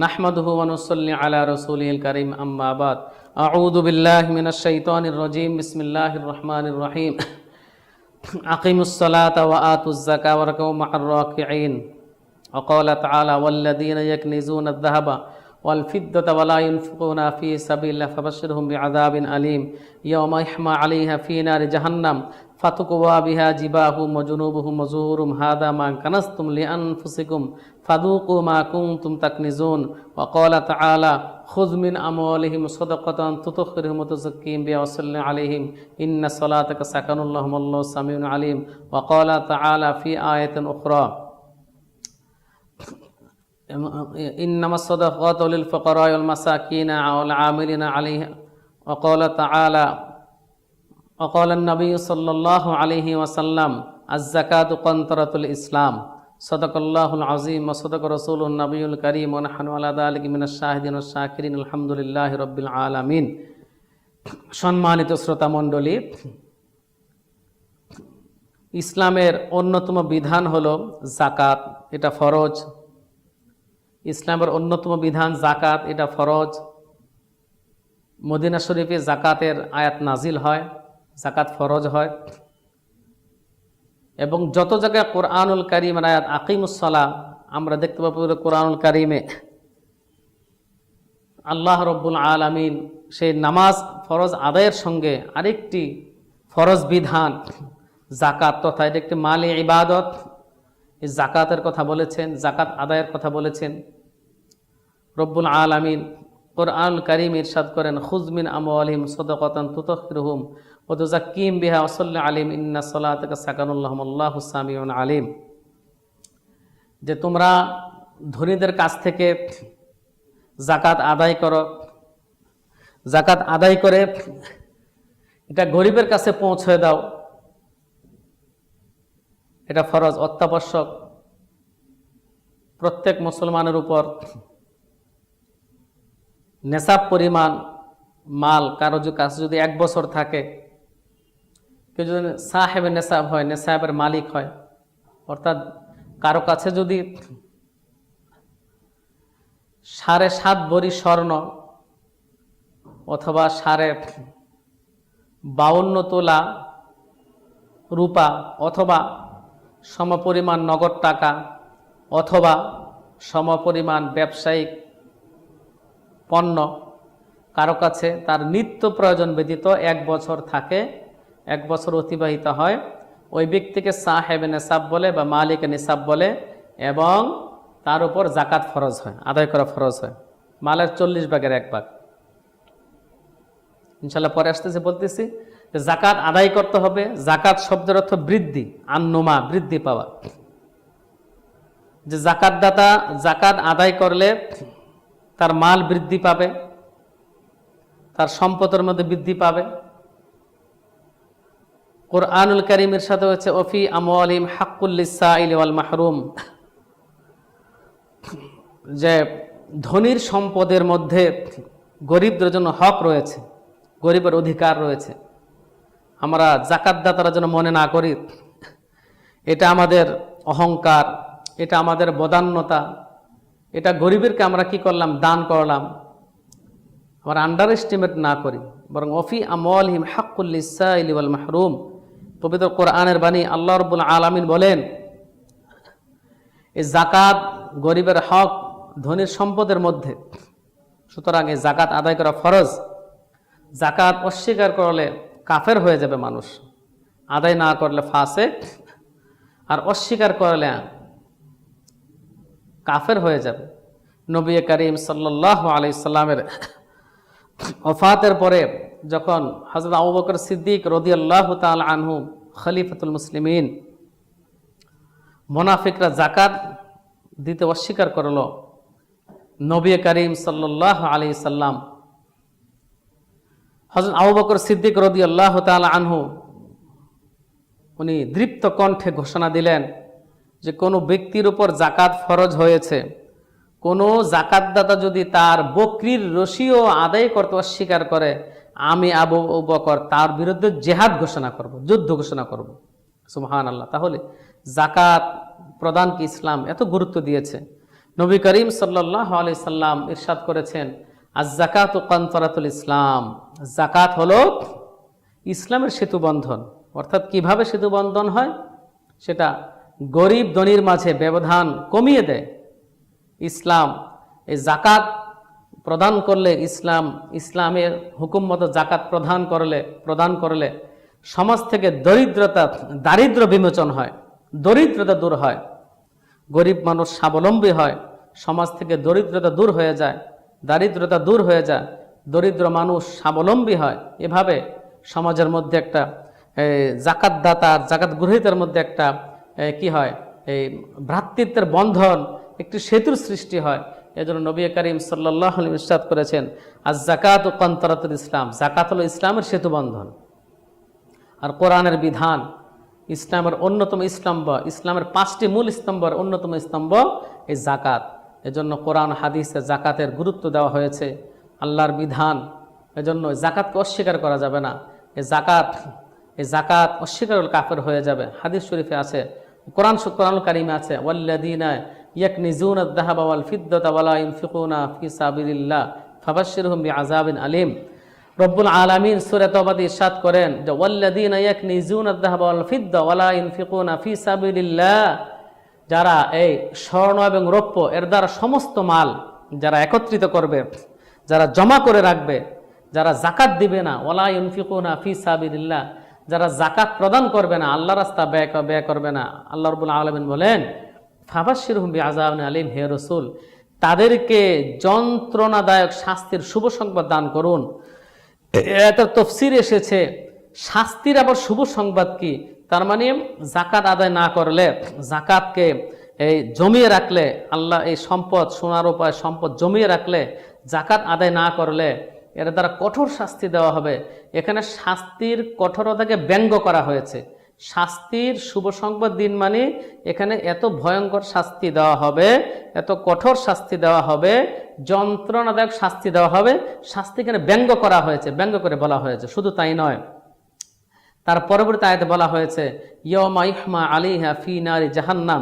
নাহমাদুহু ওয়া নুসাল্লি আলা রাসূলিল কারীম আম্মা বাদ আউযু বিল্লাহি মিনাশ শাইতানির রাজীম বিসমিল্লাহির রহমানির রহিম আকিমুস সালাতা ওয়া আতুজ যাকাতা ওয়ারকাউ মা'আর রাকিঈন ওয়া ক্বালা তাআলা ওয়াল্লাযীনা ইয়াকনিজুনা আয-যাহাবা ওয়াল ফিদ্দাতা ওয়া লা ইউনফিকুনা ফি সাবিলিল্লাহি ফাবাশশিরহুম বিআযাবিন আলীম ইয়াওমা ইয়াহমা আলাইহা ফি নারি জাহান্নাম ফাতুকওয়া বিহা জিবাহুম ওয়া জুনুবুহুম ওয়া যুহুরুম হাদা মা কানাসতুম লিআনফুসিকুম ফাদুকু মা কুনতুম তাকনিজুন ওয়া ক্বালা তাআলা খুয মিন আমওয়ালিহিম সাদাকাতান তুতাহহিরুহুম ওয়া তুযাক্কিহিম বিহা ওয়া সাল্লি আলাইহিম ইন্না সালাতাকা সাকানুল লাহুম আল্লাহু সামিউন আলিম ওয়া ক্বালা তাআলা ফি আয়াতিন উখরা ইন্নামাস সাদাকাতু লিল ফুকারা'i ওয়াল মাসাকিন ওয়াল 'আমিলিনা 'আলাইহা ওয়া ক্বালা তাআলা وقال النبي صلى الله عليه وسلم الزكاة قنطرة الإسلام صدق الله العظيم وصدق رسول النبي الكريم ونحن على ذلك من الشاهدين والشاكرين الحمد لله رب العالمين সম্মানিত শ্রোতা মণ্ডলী, ইসলামের অন্যতম বিধান হলো যাকাত। এটা ফরজ। ইসলামের অন্যতম বিধান যাকাত, এটা ফরজ। মদিনা শরীফে যাকাতের আয়াত নাজিল হয়, যাকাত ফরজ হয়। এবং যত জায়গায় কোরআনুল কারীমের আয়াত আকিমুস সালাহ আমরা দেখতে পাবো, কোরআনুল কারীমে আল্লাহ রব্বুল আলামিন সেই নামাজ ফরজ আদায়ের সঙ্গে আরেকটি ফরজ বিধান যাকাত, তথা এটা একটি মালি ইবাদত, এই যাকাতের কথা বলেছেন, যাকাত আদায়ের কথা বলেছেন। রব্বুল আলামিন কোরআনুল কারীম ইরশাদ করেন, খুয মিন আমওয়ালিহিম সাদাকাতান তুতাহহিরুহুম ওয়া তুযাক্কিহিম বিহা ওয়া সাল্লি আলাইহিম ইন্না সালাতাকা সাকানুল লাহুম আল্লাহু সামিউন আলিম। যে তোমরা ধনীদের কাছ থেকে যাকাত আদায় করো, যাকাত আদায় করে এটা গরিবের কাছে পৌঁছে দাও, এটা ফরজ, অত্যাবশ্যক প্রত্যেক মুসলমানের উপর। নেশাব পরিমাণ মাল কারো কাছে যদি 1 বছর থাকে, কেউ যদি সাহেবের নেশাব হয়, নেশাবের মালিক হয়, অর্থাৎ কারো কাছে যদি 7.5 ভরি স্বর্ণ অথবা 52 তোলা রূপা অথবা সমপরিমাণ নগদ টাকা অথবা সমপরিমাণ ব্যবসায়িক পণ্য কারো কাছে তার নিত্য প্রয়োজন ব্যতীত 1 বছর থাকে, 1 বছর অতিবাহিত হয়, ওই ব্যক্তিকে সাহেবে নেশাব বলে বা মালিকে নিসাব বলে, এবং তার উপর যাকাত ফরজ হয়, আদায় করা ফরজ হয়। মালের 40 ভাগের 1 ভাগ। ইনশাল্লাহ পরে আসতেছে, বলতেছি যে যাকাত আদায় করতে হবে। যাকাত শব্দের অর্থ বৃদ্ধি, আন্নুমা, বৃদ্ধি পাওয়া। যে যাকাত দাতা যাকাত আদায় করলে তার মাল বৃদ্ধি পাবে, তার সম্পদের মধ্যে বৃদ্ধি পাবে। কোরআনুল কারীমের সাথে হচ্ছে ওফি আমওয়ালিহিম হাক্কুল লিসাইলি ওয়াল মাহরুম, যে ধনীর সম্পদের মধ্যে গরিবদের জন্য হক রয়েছে, গরিবের অধিকার রয়েছে। আমরা যাকাত দাতারা যেন মনে না করি এটা আমাদের অহংকার, এটা আমাদের বদান্যতা, এটা গরিবেরকে আমরা কি করলাম, দান করলাম, আমরা আন্ডার এস্টিমেট না করি। বরং ওফি আমওয়ালিহিম হাক্কুল লিসাইলি ওয়াল মাহরুম, পবিত্র কোরআনের বাণী আল্লাহ রাব্বুল আলামিন বলেন, এই যাকাত গরিবের হক ধনীর সম্পদের মধ্যে। সুতরাং এই যাকাত আদায় করা ফরজ। যাকাত অস্বীকার করলে কাফের হয়ে যাবে মানুষ, আদায় না করলে ফাসিক, আর অস্বীকার করলে কাফের হয়ে যাবে। নবী করিম সাল্লাল্লাহু আলাইহি সাল্লামের ওফাতের পরে যখন হযরত আবু বকর সিদ্দিক রাদিয়াল্লাহু তাআলা আনহু খলিফাতুল মুসলিমিন, মুনাফিকরা যাকাত দিতে অস্বীকার করলো, নবী করিম সাল্লাল্লাহু আলাইহি সাল্লাম হযরত আবু বকর সিদ্দিক রাদিয়াল্লাহু তাআলা আনহু উনি দৃপ্ত কণ্ঠে ঘোষণা দিলেন যে কোনো ব্যক্তির উপর যাকাত ফরজ হয়েছে, কোনো যাকাতদাতা যদি তার বকরির রশিও আদায় করতে অস্বীকার করে, আমি আবু বকর তার বিরুদ্ধে জিহাদ ঘোষণা করব, যুদ্ধ ঘোষণা করব। সুবহানাল্লাহ। তাহলে যাকাত প্রদানকে ইসলাম এত গুরুত্ব দিয়েছে নবী করিম সাল্লাল্লাহু আলাইহি সাল্লাম ইরশাদ করেছেন, আজ-যাকাতু কানতারাতুল ইসলাম, যাকাত হলো ইসলামের সেতুবন্ধন। অর্থাৎ কিভাবে সেতুবন্ধন হয়, সেটা গরিব ধনীর মাঝে ব্যবধান কমিয়ে দেয়। ইসলাম এই যাকাত প্রদান করলে, ইসলামের হুকুম মতো যাকাত প্রদান করলে সমাজ থেকে দারিদ্র বিমোচন হয়, দরিদ্রতা দূর হয়, গরিব মানুষ স্বাবলম্বী হয়, সমাজ থেকে দরিদ্রতা দূর হয়ে যায়, দারিদ্রতা দূর হয়ে যায়, দরিদ্র মানুষ স্বাবলম্বী হয়। এভাবে সমাজের মধ্যে একটা যাকাতদাতা আর যাকাত গ্রহীতার মধ্যে একটা কি হয়, এই ভ্রাতৃত্বের বন্ধন, একটি সেতুর সৃষ্টি হয়। এজন্য নবী করিম সাল্লাল্লাহু আলাইহি ওয়াসাল্লাম ইরশাদ করেছেন, আজ-যাকাতু কানতারাতুল ইসলাম, যাকাত হলো ইসলামের সেতুবন্ধন। আর কোরআনের বিধান ইসলামের অন্যতম স্তম্ভ, ইসলামের 5টি মূল স্তম্ভের অন্যতম স্তম্ভ এই যাকাত। এজন্য কোরআন হাদিসে যাকাতের গুরুত্ব দেওয়া হয়েছে, আল্লাহর বিধান। এজন্য যাকাতকে অস্বীকার করা যাবে না। এই যাকাত অস্বীকার করলে কাফের হয়ে যাবে। হাদিস শরীফে আছে, কোরআনুল কারীমে আছে, ওয়াল্লাযীনা ইয়াকনিজুনা আয-যাহাবা ওয়াল ফিদ্দাতা ওয়ালা ইউনফিকুনা ফি সাবিলিল্লাহ ফাবাশশিরহুম বিআযাবিন আলীম। রব্বুল আলামিন সূরা তাওবাতে ইরশাদ করেন যে ওয়াল্লাযীনা ইয়াকনিজুনা আয-যাহাবা ওয়াল ফিদ্দা ওয়ালা ইউনফিকুনা ফি সাবিলিল্লাহ, যারা এই স্বর্ণ এবং রৌপ্য এর দ্বারা সমস্ত মাল যারা একত্রিত করবে, যারা জমা করে রাখবে, যারা যাকাত দিবে না, ওয়ালা ইউনফিকুনা ফি সাবিলিল্লাহ, যারা যাকাত প্রদান করবে না, আল্লাহর রাস্তায় ব্যয় করবে না, আল্লাহ রাব্বুল আলামিন বলেন ফাবাশশিরহুম বিআযাবিন আলীম, হে রাসূল তাদেরকে যন্ত্রণাদায়ক শাস্তির শুভ সংবাদ দান করুন। এটা তাফসীর এসেছে, শাস্তির আবার শুভ সংবাদ কি? তার মানে যাকাত আদায় না করলে, যাকাতকে এই জমিয়ে রাখলে, আল্লাহ এই সম্পদ সোনার উপায় সম্পদ জমিয়ে রাখলে, যাকাত আদায় না করলে এর দ্বারা কঠোর শাস্তি দেওয়া হবে। এখানে শাস্তির কঠোরতাকে ব্যঙ্গ করা হয়েছে। শাস্তির শুভ সংবাদ দিন মানে এখানে এত ভয়ঙ্কর শাস্তি দেওয়া হবে, এত কঠোর শাস্তি দেওয়া হবে, যন্ত্রণাদায়ক শাস্তি দেওয়া হবে। শাস্তি এখানে ব্যঙ্গ করা হয়েছে, ব্যঙ্গ করে বলা হয়েছে। শুধু তাই নয়, তার পরবর্তী আয়াতে বলা হয়েছে ইয়াউমা ইহমা আলাইহা ফি নারি জাহান্নাম,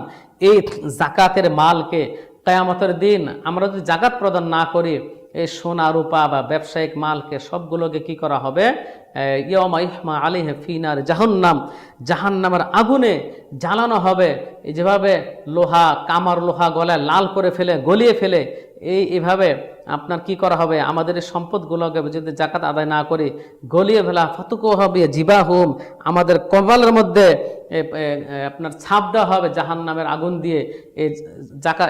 এই যাকাতের মালকে কিয়ামতের দিন আমরা যদি যাকাত প্রদান না করি, এই সোনা রূপা বা ব্যবসায়িক মালকে সবগুলোকে কি করা হবে, ইয়াউমা ইহমা আলাইহা ফি নারি জাহান্নাম, জাহান্নামের আগুনে জ্বালানো হবে। এই যেভাবে কামার লোহা গলায় লাল করে ফেলে, গলিয়ে ফেলে, এইভাবে আপনার কি করা হবে, আমাদের এই সম্পদগুলোকে যদি যাকাত আদায় না করি গলিয়ে ফেলা, ফাতুকু হবে জিবাহুম, আমাদের কপালের মধ্যে আপনার ছাপ দেওয়া হবে জাহান্নামের আগুন দিয়ে,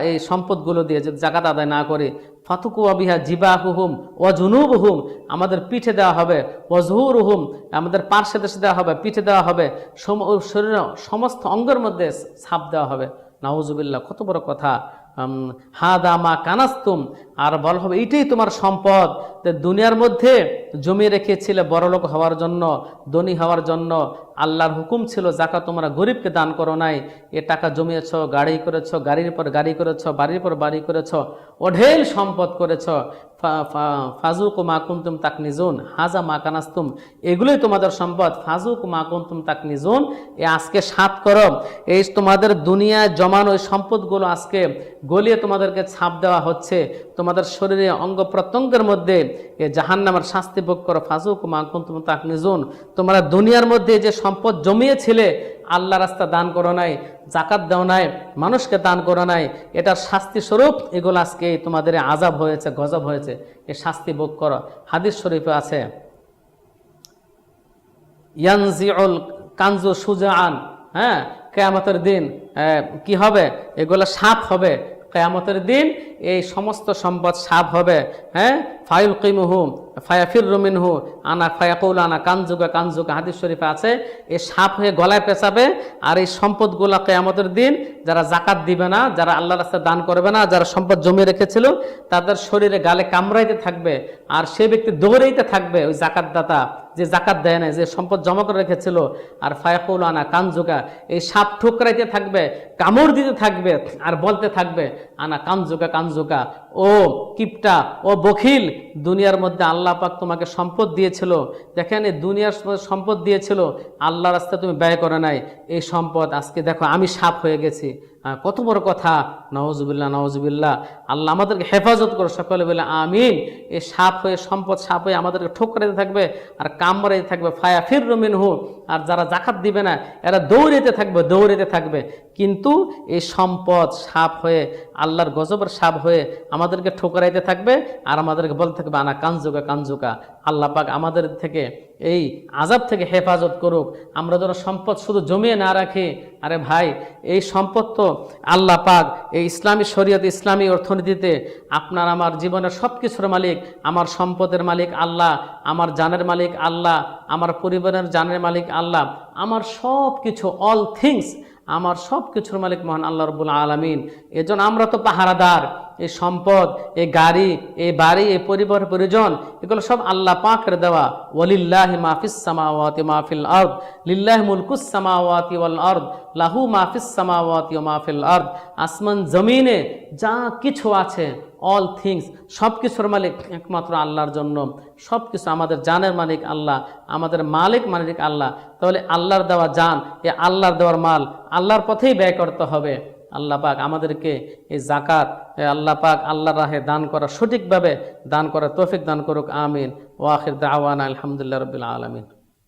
এই সম্পদগুলো দিয়ে যদি যাকাত আদায় না করি, ফাতুকু বিহা জিবাহুহুম ওয়া জুনুবুহুম, আমাদের পিঠে দেওয়া হবে, ওয়া যুহুরুহুম, আমাদের পার্শ্বে দেশে দেওয়া হবে, পিঠে দেওয়া হবে, শরীরের সমস্ত অঙ্গের মধ্যে ছাপ দেওয়া হবে। নাউজুবিল্লাহ, কত বড় কথা। হাদা মা কানাস্তুম, আর বলা হবে এইটাই তোমার সম্পদ, দুনিয়ার মধ্যে জমিয়ে রেখেছিলে বড়লোক হওয়ার জন্য, ধনী হওয়ার জন্য। আল্লাহর হুকুম ছিল যাকাত তোমরা গরিবকে দান করো নাই, এ টাকা জমিয়েছ, গাড়ি করেছ, গাড়ির পর গাড়ি করেছ, বাড়ির পর বাড়ি করেছ, অঢেল সম্পদ করেছ। ফাজুক মা কুনতুম তাকনিজুন, হাজা মা কানাস্তুম, এগুলোই তোমাদের সম্পদ। ফাজুক মা কুনতুম তাকনিজুন, আজকে সাত করো, এই তোমাদের দুনিয়ায় জমানো ওই সম্পদগুলো আজকে গলিয়ে তোমাদেরকে ছাপ দেওয়া হচ্ছে, তোমাদের শরীরে অঙ্গ প্রত্যঙ্গের মধ্যে এ জাহান্নামের শাস্তি ভোগ করো। ফাজুক মা কুনতুম তাকনিজুন, তোমরা দুনিয়ার মধ্যে যে সম্পদ জমিয়েছিলে, আল্লাহ রাস্তা দান করো নাই, যাকাত দাও নাই, মানুষকে দান করো নাই, এটার শাস্তি স্বরূপ এগুলো আজকে তোমাদের আযাব হয়েছে, গজব হয়েছে, এ শাস্তি ভোগ করো। হাদিস শরীফে আছে ইয়ানজিউল কানজু সুজাআন, হ্যাঁ, কিয়ামতের দিন কি হবে, এগুলো সাপ হবে। কিয়ামতের দিন এই সমস্ত সম্পদ সাপ হবে। হ্যাঁ, ফায়ুলকিমুহু ফায়াফিররু মিনহু আনা ফায়াকুলু আনা কানজুকা কানজুকা, হাদিস শরীফে আছে। এই সাপ হয়ে গলায় পেঁচাবে, আর এই সম্পদগুলো কিয়ামতের দিন যারা যাকাত দিবে না, যারা আল্লাহর রাস্তায় দান করবে না, যারা সম্পদ জমিয়ে রেখেছিল, তাদের শরীরে গালে কামড়াইতে থাকবে, আর সে ব্যক্তি দৌড়াইতে থাকবে ওই যাকাতদাতা যে যাকাত দেয় না, যে সম্পদ জমা করে রেখেছিল। আর ফায়াকুলু আনা কানজুকা, এই সাপ ঠোকরাইতে থাকবে, কামড় দিতে থাকবে, আর বলতে থাকবে আনা কানজুকা কানজুকা, ও কিপটা, ও বখিল, দুনিয়ার মধ্যে আল্লাহ পাক তোমাকে সম্পদ দিয়েছিল, দেখেন এই দুনিয়ার সম্পদ দিয়েছিল, আল্লাহ রাস্তায় তুমি ব্যয় করে নাই, এই সম্পদ আজকে দেখো আমি সাপ হয়ে গেছি, কত বড় কথা, নাউজুবিল্লাহ নাউজুবিল্লাহ। আল্লাহ আমাদেরকে হেফাজত করো, সকলে বলে আমিন। এই সাপ হয়ে, সম্পদ সাপ হয়ে আমাদেরকে ঠোকরাইতে থাকবে আর কামড়াইতে থাকবে। ফায়া ফির মিনহু, আর যারা জাকাত দিবে না এরা দৌড়াইতে থাকবে, দৌড়াইতে থাকবে। কিন্তু এই সম্পদ সাপ হয়ে, আল্লাহর গজবের সাপ হয়ে আমাদেরকে ঠোকরাইতে থাকবে আর আমাদেরকে বলতে থাকবে আনা কানজুকা কানজুকা। আল্লাহ পাক আমাদের থেকে এই আযাব থেকে হেফাজত করুক। আমরা যেন সম্পদ শুধু জমিয়ে না রাখি। আরে ভাই, এই সম্পদ তো আল্লাহ পাক এই ইসলামী শরীয়ত, ইসলামী অর্থনীতিতে আপনার আমার জীবনের সব কিছুর মালিক, আমার সম্পদের মালিক আল্লাহ, আমার জানের মালিক আল্লাহ, আমার পরিবারের জানের মালিক আল্লাহ, আমার সব কিছু, অল থিংস, আমার সব কিছুর মালিক মহান আল্লাহ রাব্বুল আলামিন। এজন্য আমরা তো পাহারাদার। এই সম্পদ, এই গাড়ি, এই বাড়ি, এই পরিবার পরিজন, এগুলো সব আল্লাহ পাকের দেওয়া। ওয়ালিল্লাহি মা ফিস সামাওয়াতি মা ফিল আরদ, লিল্লাহি মুলকুস সামাওয়াতি ওয়াল আরদ, লাহু মা ফিস সামাওয়াতি ওয়া মা ফিল আরদ। আসমান জমিনে যা কিছু আছে, অল থিংস, সব কিছুর মালিক একমাত্র আল্লাহর জন্য। সব কিছু, আমাদের জানের মালিক আল্লাহ, আমাদের মালিক আল্লাহ। তাহলে আল্লাহর দেওয়া জান, এ আল্লাহর দেওয়ার মাল আল্লাহর পথেই ব্যয় করতে হবে। আল্লাহ পাক আমাদেরকে এই যাকাত, আল্লাহ পাক আল্লাহর রাহে দান করা, সঠিকভাবে দান করার তৌফিক দান করুক। আমিন। ওয়া আখির দাওয়ানা আলহামদুলিল্লাহি রাব্বিল আলামিন।